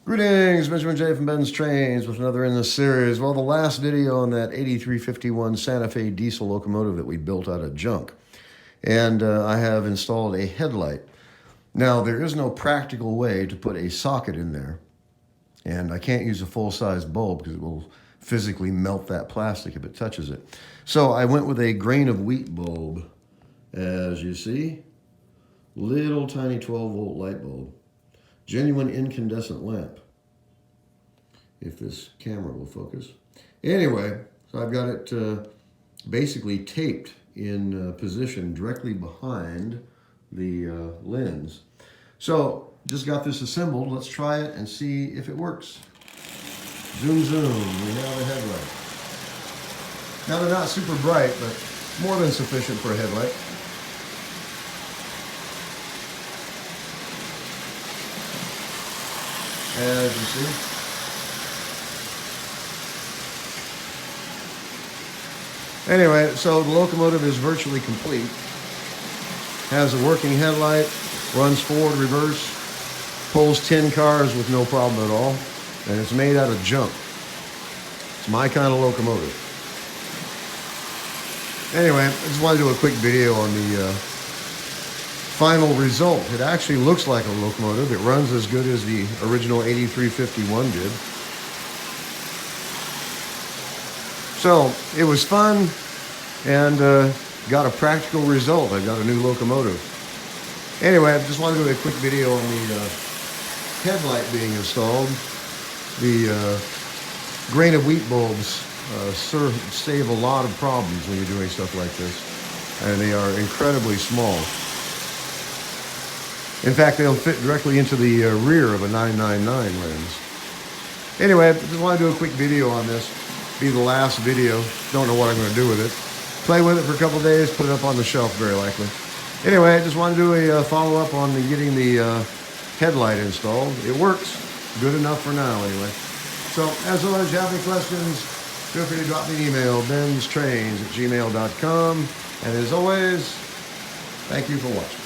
Greetings, Benjamin J from BENZTRAINZ with another in this series. Well, the last video on that 8351 Santa Fe diesel locomotive that we built out of junk. And I have installed a headlight. Now, there is no practical way to put a socket in there. And I can't use a full-size bulb because it will physically melt that plastic if it touches it. So I went with a grain of wheat bulb, as you see. Little tiny 12-volt light bulb. Genuine incandescent lamp, if this camera will focus. Anyway, so I've got it basically taped in position directly behind the lens. So just got this assembled. Let's try it and see if it works. Zoom, zoom, we have a headlight. Now they're not super bright, but more than sufficient for a headlight. As you see. Anyway, so the locomotive is virtually complete. Has a working headlight, runs forward, reverse, pulls 10 cars with no problem at all, and it's made out of junk. It's my kind of locomotive. Anyway, I just want to do a quick video on the final result. It actually looks like a locomotive. It runs as good as the original 8351 did. So it was fun and got a practical result. I got a new locomotive. Anyway, I just wanted to do a quick video on the headlight being installed. The grain of wheat bulbs save a lot of problems when you're doing stuff like this, and they are incredibly small. In fact, they'll fit directly into the rear of a 999 lens. Anyway, I just want to do a quick video on this. Be the last video. Don't know what I'm going to do with it. Play with it for a couple days, put it up on the shelf very likely. Anyway, I just want to do a follow-up on getting the headlight installed. It works. Good enough for now, anyway. So, as always, if you have any questions, feel free to drop me an email, benztrains@gmail.com. And as always, thank you for watching.